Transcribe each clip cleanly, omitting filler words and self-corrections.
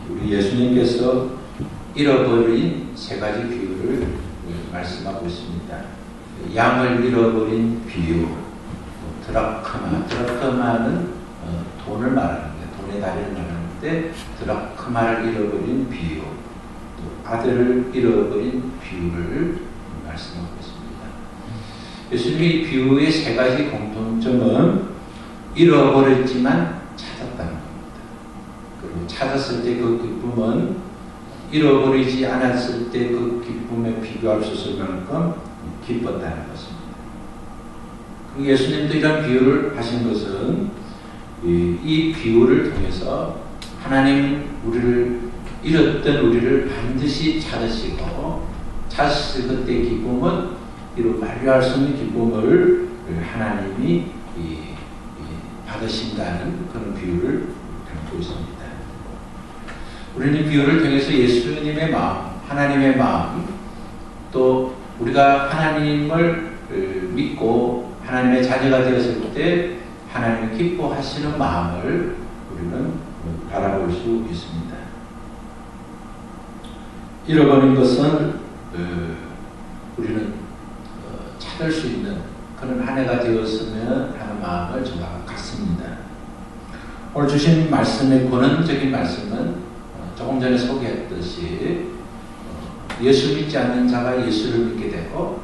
우리 예수님께서 잃어버린 세 가지 비유를 말씀하고 있습니다. 양을 잃어버린 비유, 드라크마는 돈을 말하는 거예요. 돈의 다리를 말하는데 드라크마를 잃어버린 비유, 또 아들을 잃어버린 비유를 말씀하고 있습니다. 예수님의 비유의 세 가지 공통점은 잃어버렸지만 찾았다는 겁니다. 그리고 찾았을 때 그 기쁨은 잃어버리지 않았을 때 그 기쁨에 비교할 수 없을 만큼 기뻤다는 것입니다. 그리고 예수님도 이런 비유를 하신 것은 이 비유를 통해서 하나님 우리를 잃었던 우리를 반드시 찾으시고 찾으실 그때의 기쁨은 이루 만류할 수 없는 기쁨을 하나님이 받으신다는 그런 비유를 담고 있습니다. 우리는 이 비유를 통해서 예수님의 마음, 하나님의 마음, 또 우리가 하나님을 믿고 하나님의 자녀가 되었을 때 하나님이 기뻐하시는 마음을 우리는 바라볼 수 있습니다. 잃어버린 것은 우리는 찾을 수 있는 그런 한 해가 되었으면 하는 마음을 저와 같습니다. 오늘 주신 말씀의 근원적인 말씀은 조금 전에 소개했듯이 예수 믿지 않는 자가 예수를 믿게 되고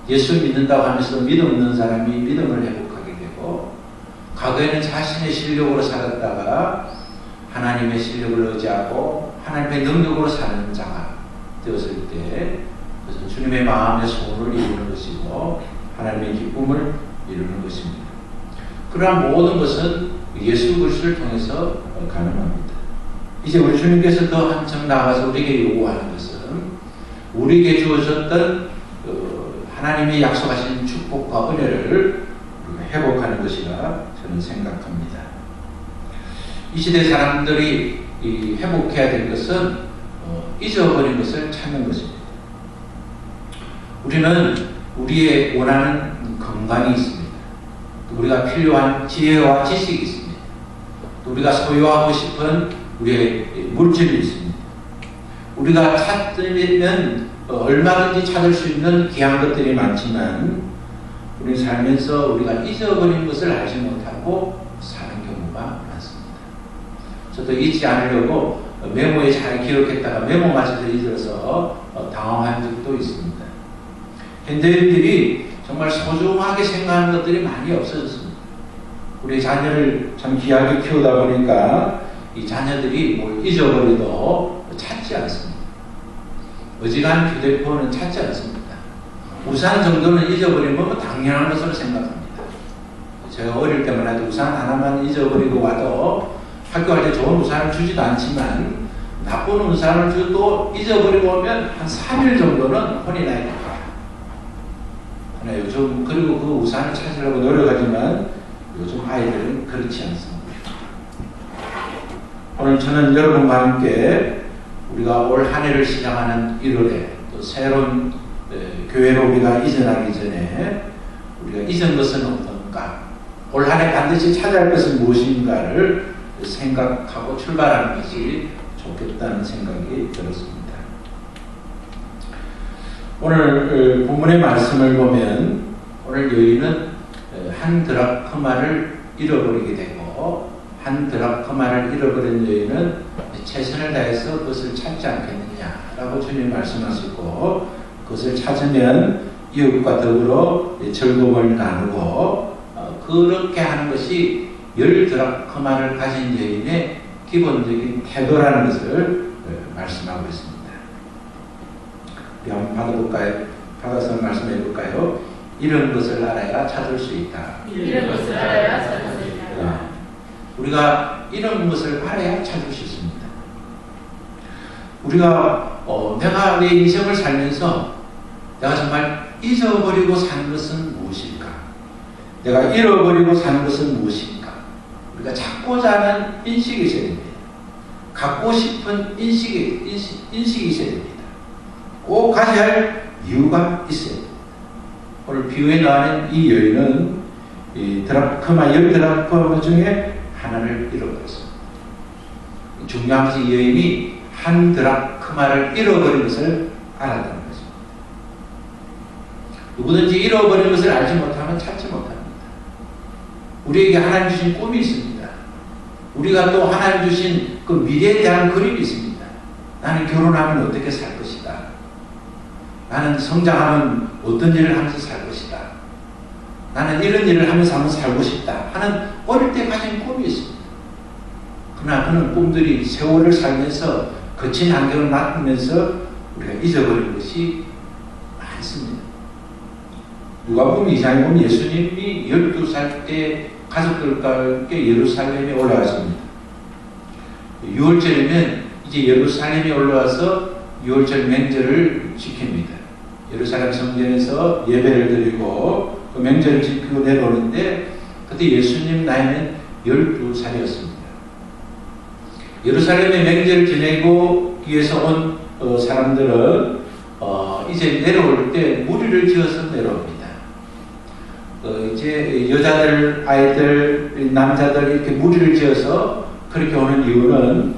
예수 믿는다고 하면서 믿음 없는 사람이 믿음을 회복하게 되고 과거에는 자신의 실력으로 살았다가 하나님의 실력을 의지하고 하나님의 능력으로 사는 자가 되었을 때 그것은 주님의 마음의 소원을 이루는 것이고 하나님의 기쁨을 이루는 것입니다. 그러한 모든 것은 예수 그리스도를 통해서 가능합니다. 이제 우리 주님께서 더 한층 나아가서 우리에게 요구하는 것은 우리에게 주어졌던 하나님이 약속하신 축복과 은혜를 회복하는 것이라 저는 생각합니다. 이 시대 사람들이 회복해야 될 것은 잊어버린 것을 찾는 것입니다. 우리는 우리의 원하는 건강이 있습니다. 또 우리가 필요한 지혜와 지식이 있습니다. 또 우리가 소유하고 싶은 우리의 물질이 있습니다. 우리가 찾으면 얼마든지 찾을 수 있는 귀한 것들이 많지만 우리 살면서 우리가 잊어버린 것을 알지 못하고 사는 경우가 많습니다. 저도 잊지 않으려고 메모에 잘 기록했다가 메모마저도 잊어서 당황한 적도 있습니다. 현대인들이 정말 소중하게 생각하는 것들이 많이 없어졌습니다. 우리 자녀를 참 귀하게 키우다 보니까 이 자녀들이 뭘 잊어버려도 찾지 않습니다. 어지간한 휴대폰은 찾지 않습니다. 우산 정도는 잊어버리면 당연한 것으로 생각합니다. 제가 어릴 때만 해도 우산 하나만 잊어버리고 와도 학교 갈 때 좋은 우산을 주지도 않지만 나쁜 우산을 줘도 잊어버리고 오면 한 3일 정도는 혼이 나야 됩니다. 요즘 그리고 그 우산을 찾으려고 노력하지만 요즘 아이들은 그렇지 않습니다. 오늘 저는 여러분과 함께 우리가 올 한 해를 시작하는 1월에 또 새로운 교회로 우리가 이전하기 전에 우리가 이전 것은 어떤가, 올 한 해 반드시 찾아야 할 것은 무엇인가를 생각하고 출발하는 것이 좋겠다는 생각이 들었습니다. 오늘 본문의 말씀을 보면 오늘 여인은 한 드라크마를 잃어버리게 되고 한 드라크마를 잃어버린 여인은 최선을 다해서 그것을 찾지 않겠느냐라고 주님 말씀하시고 그것을 찾으면 이웃과 더불어 즐거움을 나누고 그렇게 하는 것이 10드라크마를 가진 여인의 기본적인 태도라는 것을 말씀하고 있습니다. 우리 한번 받아볼까요? 받아서 말씀해 볼까요? 이런 것을 알아야 찾을 수 있다. 이런 것을 알아야 찾을 수 있다. 우리가 이런 것을 알아야 찾을 수 있습니다. 우리가 내가 내 인생을 살면서 내가 정말 잊어버리고 사는 것은 무엇일까? 내가 잃어버리고 사는 것은 무엇일까? 우리가 찾고자 하는 인식이 있어야 됩니다. 갖고 싶은 인식이 있어야 됩니다. 꼭 가져야 할 이유가 있어야 됩니다. 오늘 비유에 나오는 이 여인은 이 드라크마 10드라크마 중에 하나를 잃어버렸습니다. 중요한 것이 이 여인이 한 드라크마를 잃어버린 것을 알았다는 거죠. 누구든지 잃어버린 것을 알지 못하면 찾지 못합니다. 우리에게 하나님 주신 꿈이 있습니다. 우리가 또 하나님 주신 그 미래에 대한 그림이 있습니다. 나는 결혼하면 어떻게 살 것이다. 나는 성장하면 어떤 일을 하면서 살 것이다. 나는 이런 일을 하면서 한번 살고 싶다 하는 어릴 때 가진 꿈이 있습니다. 그러나 그런 꿈들이 세월을 살면서 거친 환경을 맡으면서 우리가 잊어버린 것이 많습니다. 누가복음 2장에 보면 예수님이 12살 때 가족들과 함께 예루살렘에 올라왔습니다. 6월절이면 이제 예루살렘에 올라와서 6월절 맹절을 지킵니다. 예루살렘 성전에서 예배를 드리고 그 맹절을 지키고 내려오는데 그때 예수님 나이는 12살이었습니다. 예루살렘에 맹절을 지내고 위해서 온 사람들은 이제 내려올 때 무리를 지어서 내려옵니다. 이제 여자들, 아이들, 남자들 이렇게 무리를 지어서 그렇게 오는 이유는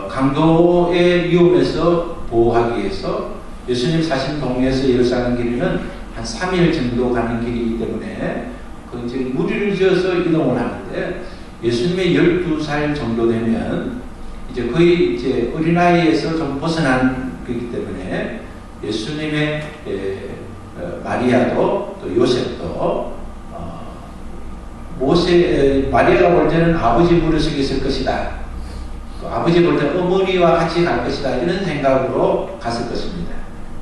강도의 위험에서 보호하기 위해서 예수님 사신 동네에서 예루살렘 길이는 한 3일 정도 가는 길이기 때문에 그 이제 무리를 지어서 이동을 하는데 예수님의 12살 정도 되면 이제 거의 이제 어린아이에서 좀 벗어난 거기 때문에 예수님의 마리아도 또 요셉도 마리아가 볼 때는 아버지 무릇에 있을 것이다. 아버지 볼 때는 어머니와 같이 갈 것이다. 이런 생각으로 갔을 것입니다.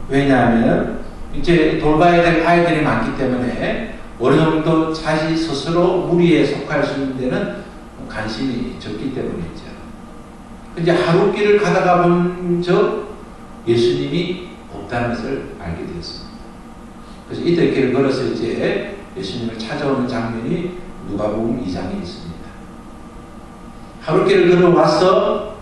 왜냐하면 이제 돌봐야 될 아이들이 많기 때문에 어느 정도 자기 스스로 무리에 속할 수 있는 데는 관심이 적기 때문이죠. 이제 하루길을 가다가 본 적 예수님이 없다는 것을 알게 되었습니다. 그래서 이때 길을 걸어서 이제 예수님을 찾아오는 장면이 누가복음 2장에 있습니다. 하루길을 걸어와서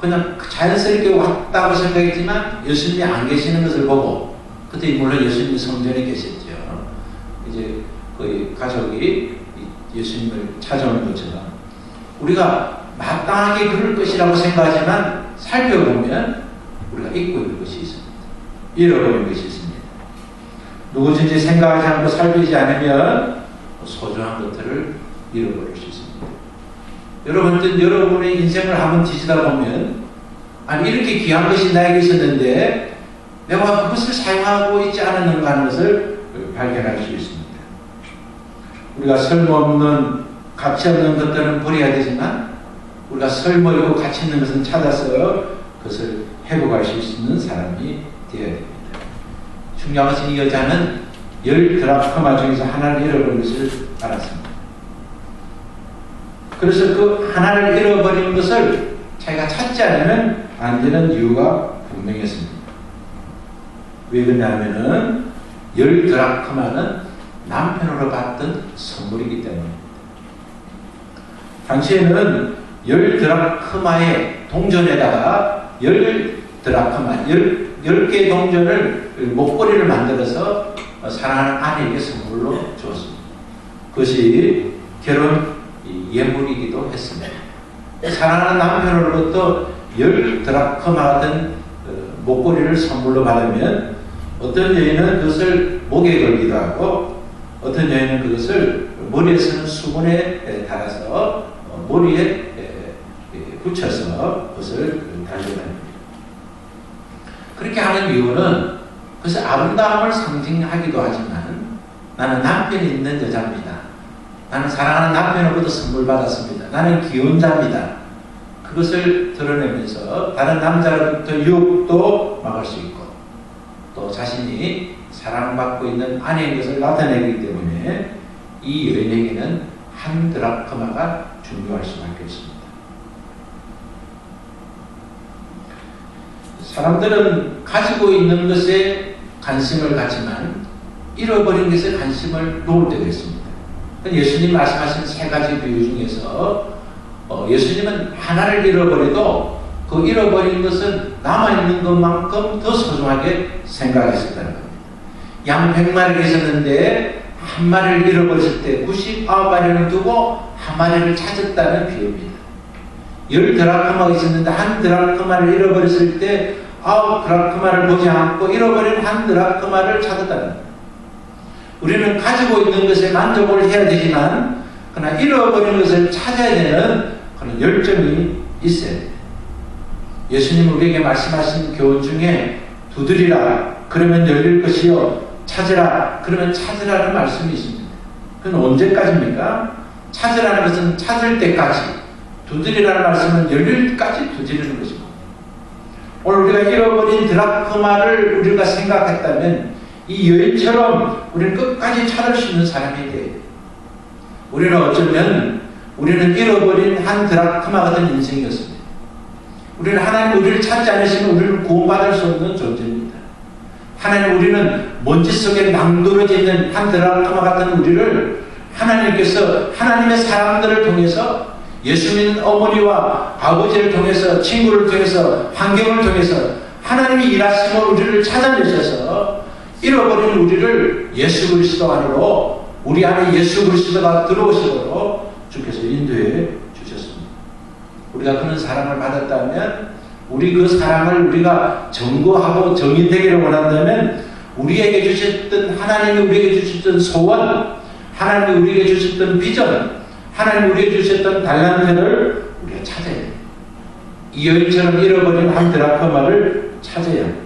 그냥 자연스럽게 왔다고 생각했지만 예수님이 안 계시는 것을 보고 그때 물론 예수님이 성전에 계셨죠. 이제 거의 가족이 예수님을 찾아오는 것처럼 우리가 마땅하게 그럴 것이라고 생각하지만 살펴보면 우리가 잊고 있는 것이 있습니다. 잃어버린 것이 있습니다. 누구든지 생각하지 않고 살피지 않으면 소중한 것들을 잃어버릴 수 있습니다. 여러분의 인생을 한번 뒤지다 보면 아니 이렇게 귀한 것이 나에게 있었는데 내가 그것을 사용하고 있지 않았는가 하는 것을 발견할 수 있습니다. 우리가 쓸모없는 가치 없는 것들은 버려야 되지만 우리가 쓸모있고 가치 있는 것은 찾아서 그것을 회복할 수 있는 사람이 되어야 됩니다. 중요한 것은 이 여자는 10드라크마 중에서 하나를 잃어버린 것을 알았습니다. 그래서 그 하나를 잃어버린 것을 자기가 찾지 않으면 안 되는 이유가 분명했습니다. 왜 그러냐면은 10드라크마는 남편으로 받던 선물이기 때문입니다. 당시에는 10드라크마의 동전에다가 10드라크마, 10개의 동전을 목걸이를 만들어서 사랑하는 아내에게 선물로 주었습니다. 그것이 결혼 예물이기도 했습니다. 사랑하는 남편으로부터 10드라크마 든 목걸이를 선물로 받으면 어떤 여인은 그것을 목에 걸기도 하고 어떤 여인은 그것을 머리에 쓰는 수건에 달아서 머리에 붙여서 그것을 달려다닙니다. 그렇게 하는 이유는 그것을 아름다움을 상징하기도 하지만 나는 남편이 있는 여자입니다. 나는 사랑하는 남편으로부터 선물 받았습니다. 나는 기혼자입니다. 그것을 드러내면서 다른 남자로부터 유혹도 막을 수 있고 또 자신이 사랑받고 있는 아내인 것을 나타내기 때문에 이 여인에게는 한 드라크마가 중요할 수밖에 없습니다. 사람들은 가지고 있는 것에 관심을 갖지만 잃어버린 것에 관심을 놓을 때가 있습니다. 예수님 말씀하신 세 가지 비유 중에서 예수님은 하나를 잃어버려도 그 잃어버린 것은 남아있는 것만큼 더 소중하게 생각하셨다는 겁니다. 양 100마리가 있었는데 한 마리를 잃어버렸을 때 99마리를 두고 한 마리를 찾았다는 비유입니다. 10드라크마가 있었는데 한 드라크마를 잃어버렸을 때 9드라크마를 보지 않고 잃어버린 한 드라크마를 찾았다는 거예요. 우리는 가지고 있는 것에 만족을 해야 되지만 그러나 잃어버린 것을 찾아야 되는 그런 열정이 있어야 돼요. 예수님 우리에게 말씀하신 교훈 중에 두드리라 그러면 열릴 것이요 찾으라 그러면 찾으라는 말씀이 있습니다. 그건 언제까지입니까? 찾으라는 것은 찾을 때까지, 두드리라는 말씀은 열릴 때까지 두드리는 것입니다. 오늘 우리가 잃어버린 드라크마를 우리가 생각했다면 이 여인처럼 우리는 끝까지 찾을 수 있는 사람이 돼요. 우리는 어쩌면 우리는 잃어버린 한 드라크마 같은 인생이었습니다. 우리는 하나님 우리를 찾지 않으시면 우리를 구원받을 수 없는 존재입니다. 하나님 우리는 먼지 속에 낭떠러져 있는 한 드라크마 같은 우리를 하나님께서 하나님의 사람들을 통해서 예수 믿는 어머니와 아버지를 통해서 친구를 통해서 환경을 통해서 하나님이 일하심으로 우리를 찾아내셔서 잃어버린 우리를 예수 그리스도 안으로 우리 안에 예수 그리스도가 들어오시도록 주께서 인도해 주셨습니다. 우리가 그런 사랑을 받았다면 우리 그 사랑을 우리가 증거하고 정의되기를 원한다면 우리에게 주셨던 하나님이 우리에게 주셨던 소원, 하나님이 우리에게 주셨던 비전, 하나님이 우리에게 주셨던 달란트를 우리가 찾아야 돼요. 이 여인처럼 잃어버린 한 드라크마를 찾아야 합니다.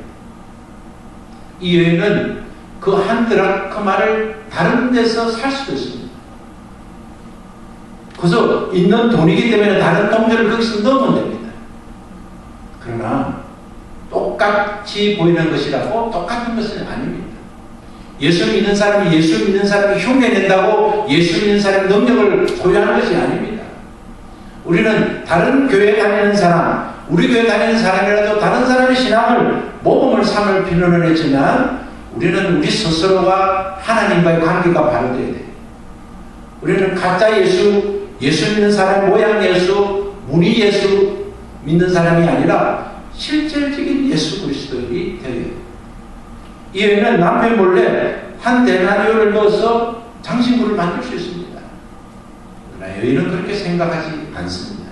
이 여인은 그 한 드라크마를 다른 데서 살 수도 있습니다. 그래서 있는 돈이기 때문에 다른 통째를 거기서 넣으면 됩니다. 그러나 똑같이 보이는 것이라고 똑같은 것은 아닙니다. 예수 믿는 사람이 흉내낸다고 예수 믿는 사람의 능력을 소유하는 것이 아닙니다. 우리는 다른 교회 다니는 사람, 우리 교회 다니는 사람이라도 다른 사람의 신앙을 모범을 삼을 필요는 있지만 우리는 우리 스스로가 하나님과의 관계가 바로 되어야 돼요. 우리는 가짜 예수 믿는 사람 모양 예수, 무리 예수 믿는 사람이 아니라 실질적인 예수 그리스도인이 되어야 돼요. 이 여인은 남편 몰래 한 데나리오를 넣어서 장신구를 만들 수 있습니다. 그러나 여인은 그렇게 생각하지 않습니다.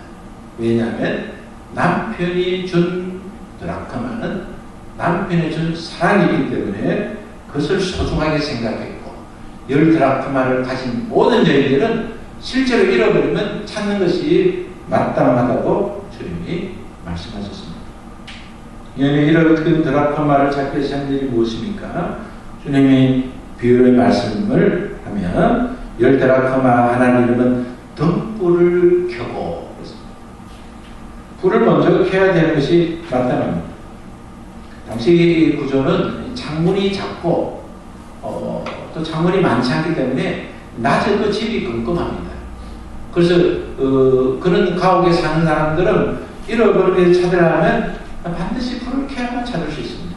왜냐하면 남편이 준 드라크마는 남편이 준 사랑이기 때문에 그것을 소중하게 생각했고 10드라크마를 가진 모든 여인들은 실제로 잃어버리면 찾는 것이 마땅하다고 주님이 말씀하셨습니다. 여인이 잃어버린 드라크마를 찾기 위해서 한 일이 무엇입니까? 주님이 비유의 말씀을 하면 10드라크마 하나는 이름은 등불을 켜고 그랬습니다. 불을 먼저 켜야 되는 것이 마땅합니다. 당시 구조는 창문이 작고 또 창문이 많지 않기 때문에 낮에도 집이 끔끔합니다. 그래서 그런 가옥에 사는 사람들은 잃어버린 게 찾으려면 반드시 불을 켜야만 찾을 수 있습니다.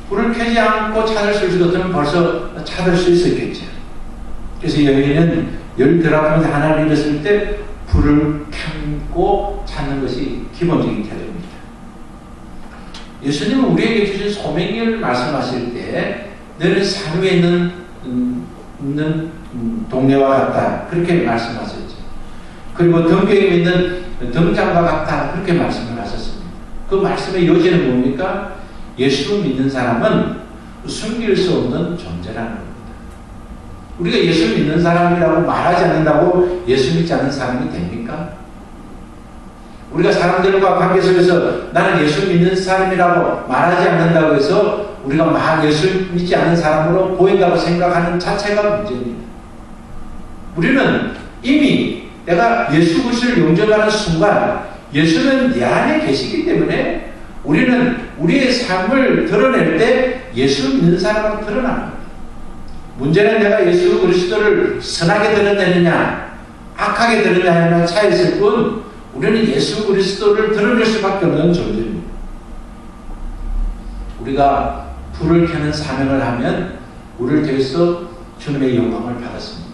불을 켜지 않고 찾을 수 있을 것 같으면 벌써 찾을 수 있었겠죠. 그래서 여인은 10드라크마 하나를 잃었을 때 불을 켜고 찾는 것이 기본적인 태도입니다. 예수님은 우리에게 주신 소명을 말씀하실 때 너는 산 위에 있는 동네와 같다 그렇게 말씀하셨죠. 그리고 등경에 있는 등장과 같다 그렇게 말씀을 하셨습니다. 그 말씀의 요지는 뭡니까? 예수 믿는 사람은 숨길 수 없는 존재라는 겁니다. 우리가 예수 믿는 사람이라고 말하지 않는다고 예수 믿지 않는 사람이 됩니까? 우리가 사람들과 관계 속에서 나는 예수 믿는 사람이라고 말하지 않는다고 해서 우리가 예수 믿지 않는 사람으로 보인다고 생각하는 자체가 문제입니다. 우리는 이미 내가 예수 그리스도를 영접하는 순간 예수는 내 안에 계시기 때문에 우리는 우리의 삶을 드러낼 때 예수 믿는 사람으로 드러납니다. 문제는 내가 예수 그리스도를 선하게 드러내느냐 악하게 드러내느냐의 차이였을 뿐 우리는 예수 그리스도를 드러낼 수밖에 없는 존재입니다. 우리가 불을 켜는 사명을 하면 우리를 통해서 주님의 영광을 받았습니다.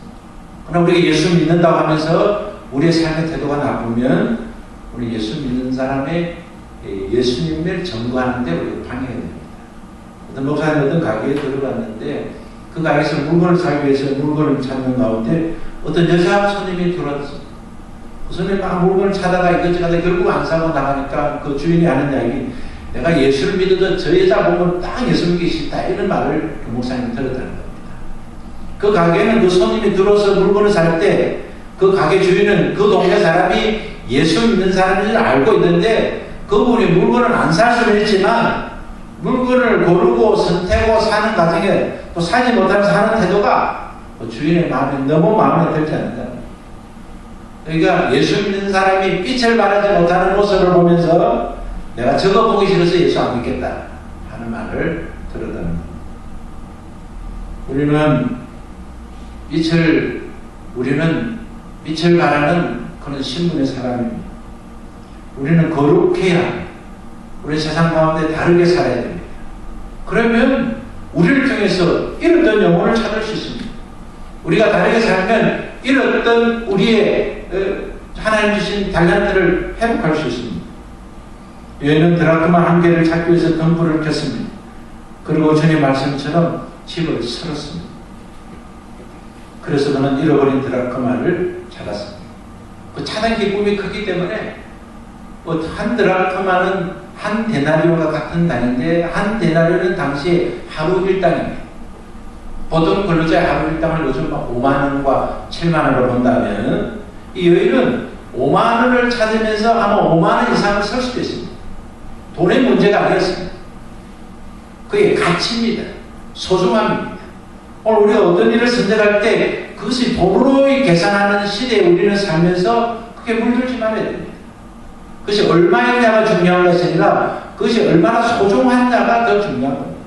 그러나 우리가 예수 믿는다고 하면서 우리의 삶의 태도가 나쁘면 우리 예수 믿는 사람의 예수님을 전거하는데 우리가 방해가 됩니다. 어떤 목사님 어떤 가게에 들어갔는데 그 가게에서 물건을 사기 위해서 물건을 찾는 가운데 어떤 여자 손님이 들어왔습니다. 그 손에 막 물건을 찾아가 이것저것 결국 안 사고 나가니까 그 주인이 하는 이야기, 내가 예수를 믿어도 저 여자 보면 딱 예수 믿기 싫다, 이런 말을 그 목사님이 들었다는 겁니다. 그 가게는 그 손님이 들어서 물건을 살 때 그 가게 주인은 그 동네 사람이 예수 믿는 사람인 줄 알고 있는데 그분이 물건을 안 살 수는 있지만 물건을 고르고 선택하고 사는 과정에 또 사지 못하면서 하는 태도가 그 주인의 마음에 너무 마음에 들지 않는다. 그러니까 예수 믿는 사람이 빛을 발하지 못하는 모습을 보면서 내가 저거 보기 싫어서 예수 안 믿겠다 하는 말을 들었다는 겁니다. 우리는 빛을 발하는 그런 신분의 사람입니다. 우리는 거룩해야 우리 세상 가운데 다르게 살아야 됩니다. 그러면 우리를 통해서 잃었던 영혼을 찾을 수 있습니다. 우리가 다르게 살면 잃었던 우리의 하나님 주신 달란트를 회복할 수 있습니다. 여인은 드라크마 한 개를 찾기 위해서 등불을 켰습니다. 그리고 주님 말씀처럼 집을 설었습니다. 그래서 그는 잃어버린 드라크마를 찾았습니다. 그 찾은 기쁨이 크기 때문에 한 드라크마는 한 데나리오가 같은 단위인데 한 데나리오는 당시에 하루 일당입니다. 보통 근로자의 하루 일당을 요즘 막 5만 원과 7만 원으로 본다면 이 여인은 5만 원을 찾으면서 아마 5만 원 이상을 쓸 수도 있습니다. 돈의 문제가 아니었습니다. 그게 가치입니다. 소중함입니다. 오늘 우리가 어떤 일을 선택할 때 그것이 돈으로 계산하는 시대에 우리는 살면서 그게 물들지 말아야 됩니다. 그것이 얼마였냐가 중요한 것이 아니라 그것이 얼마나 소중하냐가 더 중요한 겁니다.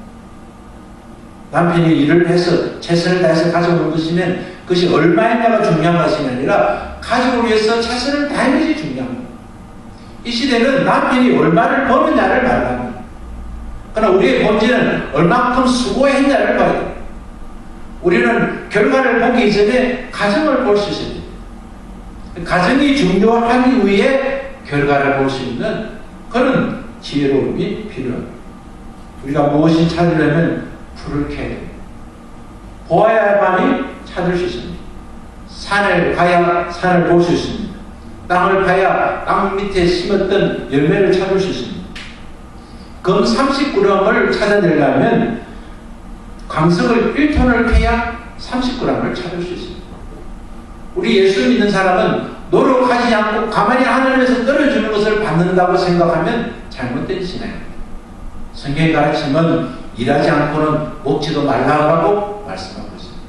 남편이 일을 해서 최선을 다해서 가족을 보시면 그것이 얼마였냐가 중요한 것이 아니라 가족을 위해서 최선을 다하는 것이 중요한 겁니다. 이 시대는 남편이 얼마를 버느냐를 말합니다. 그러나 우리의 본질은 얼마큼 수고했냐를 봐야 됩니다. 우리는 결과를 보기 이전에 가정을 볼 수 있습니다. 가정이 중요한 이후에 결과를 볼 수 있는 그런 지혜로움이 필요합니다. 우리가 무엇이 찾으려면 불을 켜야 됩니다. 보아야만이 찾을 수 있습니다. 산을 가야 산을 볼 수 있습니다. 땅을 파야 땅 밑에 심었던 열매를 찾을 수 있습니다. 금 30g을 찾아내려면 광석을 1톤을 캐야 30g을 찾을 수 있습니다. 우리 예수 믿는 사람은 노력하지 않고 가만히 하늘에서 떨어지는 것을 받는다고 생각하면 잘못된 신앙입니다. 성경의 가르침은 일하지 않고는 먹지도 말라고 말씀하고 있습니다.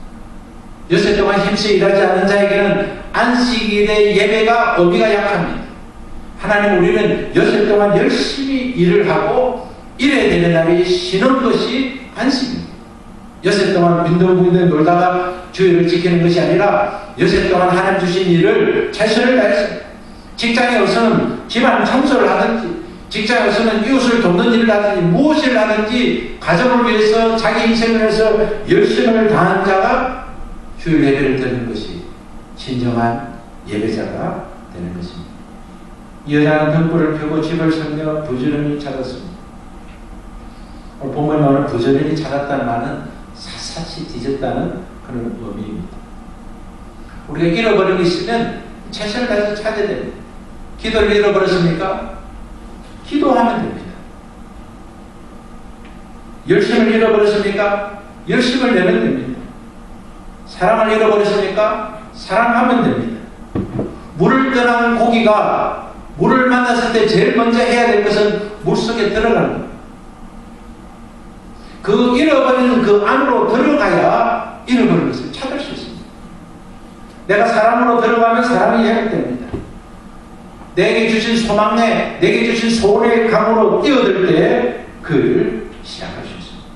여섯 동안 힘써 일하지 않는 자에게는 안식일의 예배가 의미가 약합니다. 하나님, 우리는 여섯 동안 열심히 일을 하고 일해야 되는 날이 쉬는 것이 안식입니다. 여섯 동안 빈둥빈둥 놀다가 주일을 지키는 것이 아니라 여섯 동안 하나님 주신 일을 최선을 다해서 직장에 어서는 집안 청소를 하든지 직장에 어서는 이웃을 돕는 일을 하든지 무엇을 하든지 가정을 위해서 자기 인생을 위해서 열심을 다한 자가 주일 예배를 드리는 것이 진정한 예배자가 되는 것입니다. 이 여자는 등불을 켜고 집을 설며 부지런히 찾았습니다. 오늘 본문에 오늘 부지런히 찾았다는 말은 샅샅이 뒤졌다는 그런 의미입니다. 우리가 잃어버린 게 있으면 최선을 다해서 찾아야 됩니다. 기도를 잃어버렸습니까? 기도하면 됩니다. 열심을 잃어버렸습니까? 열심을 내면 됩니다. 사랑을 잃어버렸습니까? 사랑하면 됩니다. 물을 떠난 고기가 물을 만났을 때 제일 먼저 해야 될 것은 물속에 들어가는 겁니다. 그 잃어버리는 그 안으로 들어가야 잃어버린 것을 찾을 수 있습니다. 내가 사랑으로 들어가면 사랑이 회복됩니다. 내게 주신 소망내, 내게 주신 소원의 강으로 뛰어들 때 그를 시작할 수 있습니다.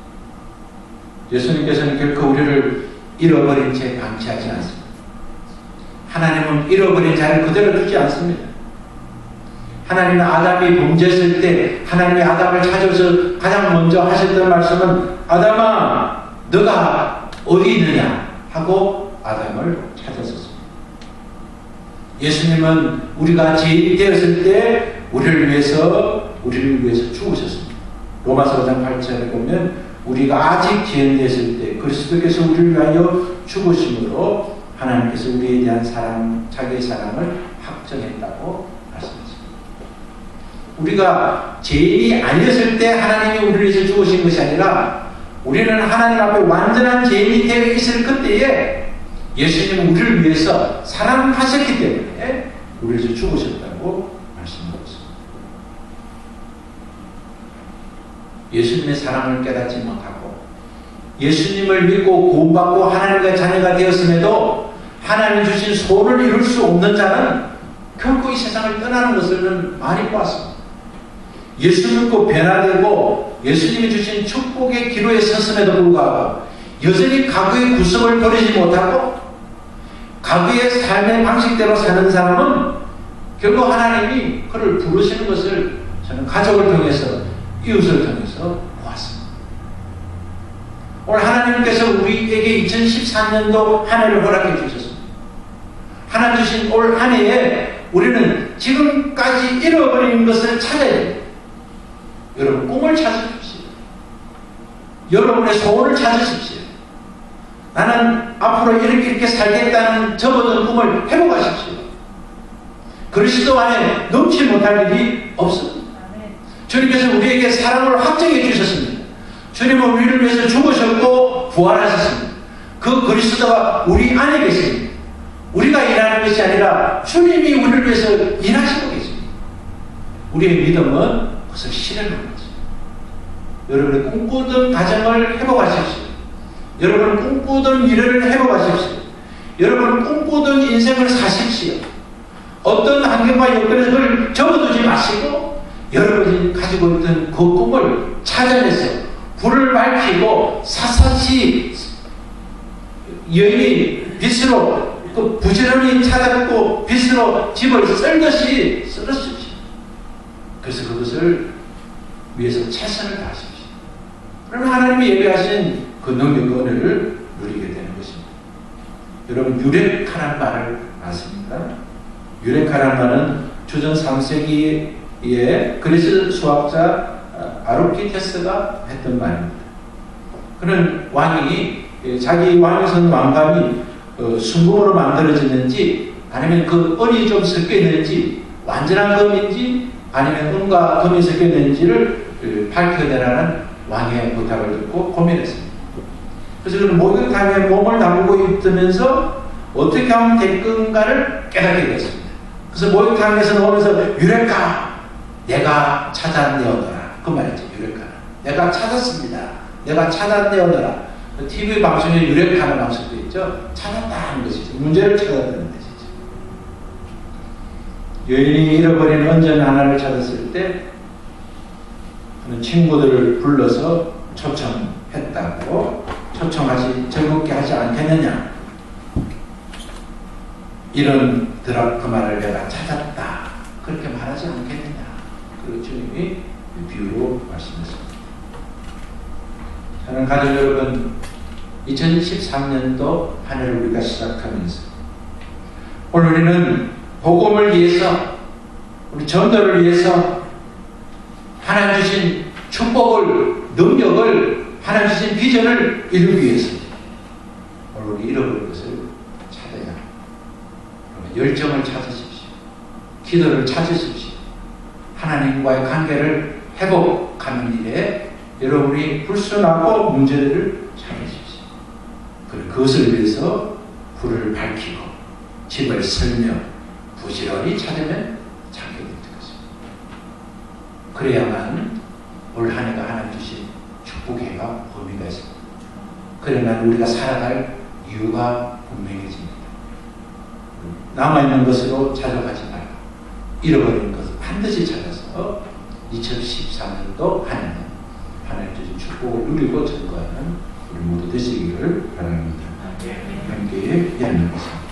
예수님께서는 결코 우리를 잃어버린 채 방치하지 않습니다. 하나님은 잃어버린 자를 그대로 두지 않습니다. 하나님은 아담이 범죄했을 때 하나님이 아담을 찾아서 가장 먼저 하셨던 말씀은 아담아 너가 어디 있느냐 하고 아담을 찾았었습니다. 예수님은 우리가 죄인이 되었을 때 우리를 위해서 죽으셨습니다. 로마서 5장 8절에 보면 우리가 아직 죄인 되었을 때 그리스도께서 우리를 위하여 죽으심으로 하나님께서 우리에 대한 사랑, 자기의 사랑을 확정했다고 말씀하십니다. 우리가 죄인이 아니었을 때 하나님이 우리를 위해서 죽으신 것이 아니라 우리는 하나님 앞에 완전한 죄인이 되어 있을 그때에 예수님은 우리를 위해서 사랑하셨기 때문에 우리를 위해서 죽으셨다고 말씀하고 있습니다. 예수님의 사랑을 깨닫지 못하고 예수님을 믿고 구원받고 하나님의 자녀가 되었음에도 하나님 주신 소원을 이룰 수 없는 자는 결코 이 세상을 떠나는 것을 많이 보았습니다. 예수 믿고 변화되고 예수님이 주신 축복의 기로에 섰음에도 불구하고 여전히 과거의 구습을 버리지 못하고 과거의 삶의 방식대로 사는 사람은 결국 하나님이 그를 부르시는 것을 저는 가족을 통해서 이웃을 통해서 보았습니다. 오늘 하나님께서 우리에게 2013년도 한 해를 허락해 주셨습니다. 하나님 주신 올 한 해에 우리는 지금까지 잃어버린 것을 찾아야 됩니다. 여러분 꿈을 찾으십시오. 여러분의 소원을 찾으십시오. 나는 앞으로 이렇게 살겠다는 접어든 꿈을 회복하십시오. 그리스도 안에 넘지 못할 일이 없습니다. 주님께서 우리에게 사랑을 확정해 주셨습니다. 주님은 우리를 위해서 죽으셨고 부활하셨습니다. 그 그리스도가 우리 안에 계십니다. 우리가 일하는 것이 아니라 주님이 우리를 위해서 일하시고 계십니다. 우리의 믿음은 그것을 실현하는 거죠. 여러분의 꿈꾸던 가정을 회복하십시오. 여러분 꿈꾸던 미래를 회복하십시오. 여러분 꿈꾸던 인생을 사십시오. 어떤 환경과 여건에서 그걸 접어두지 마시고 여러분이 가지고 있던 그 꿈을 찾아내서 불을 밝히고 샅샅이 여인이 빛으로 그 부지런히 찾아뵙고 빛으로 집을 썰듯이 썰으십시오. 그래서 그것을 위해서 최선을 다하십시오. 그러면 하나님이 예배하신 그 능력과 은혜를 누리게 되는 것입니다. 여러분 유레카라는 말을 아십니까? 유레카라는 말은 주전 3세기에 그리스 수학자 아르키테스가 했던 말입니다. 그는 왕이 자기 왕선 왕관이 순금으로 만들어지는지 아니면 그 은이 좀 섞여 있는지 완전한 금인지 아니면 은과 금이 섞여 있는지를 밝혀내라는 왕의 부탁을 듣고 고민했습니다. 그래서 그는 목욕탕에 몸을 담그고 있으면서 어떻게 하면 될 건가를 깨닫게 됐습니다. 그래서 목욕탕에서 나오면서 유레카 내가 찾아내어더라. 그 말이죠. 유레카 내가 찾았습니다. 내가 찾아내어더라. TV 방송에 유레카라는 방송도 있죠. 찾았다 하는 것이죠. 문제를 찾았다는 것이죠. 여인이 잃어버린 은전 하나를 찾았을 때 그는 친구들을 불러서 초청했다고 초청하지 즐겁게 하지 않겠느냐 이런 드라크마를 내가 찾았다 그렇게 말하지 않겠느냐 그리고 주님이 비유로 말씀했습니다. 저는 가족 여러분 2013년도 한 해를 우리가 시작하면서 오늘 우리는 복음을 위해서 우리 전도를 위해서 하나님 주신 축복을 능력을 하나님 주신 비전을 이루기 위해서 오늘 우리 잃어버린 것을 찾아야 합니다. 열정을 찾으십시오. 기도를 찾으십시오. 하나님과의 관계를 회복하는 일에 여러분이 불순하고 문제들을 찾으십시오. 그리고 그것을 위해서 불을 밝히고 집을 설며 부지런히 찾으면 찾게 될 것입니다. 그래야만 올 한 해가 하나님 주신 축복의 해가 의미가 있습니다. 그래야만 우리가 살아갈 이유가 분명해집니다. 남아있는 것으로 찾아가지 말고 잃어버린 것을 반드시 찾아서 2013년도 한 해는 하나님 주신 축복을 누리고 전거하는 우리 모두 되시기를 바랍니다. 함께 연락하겠습니다.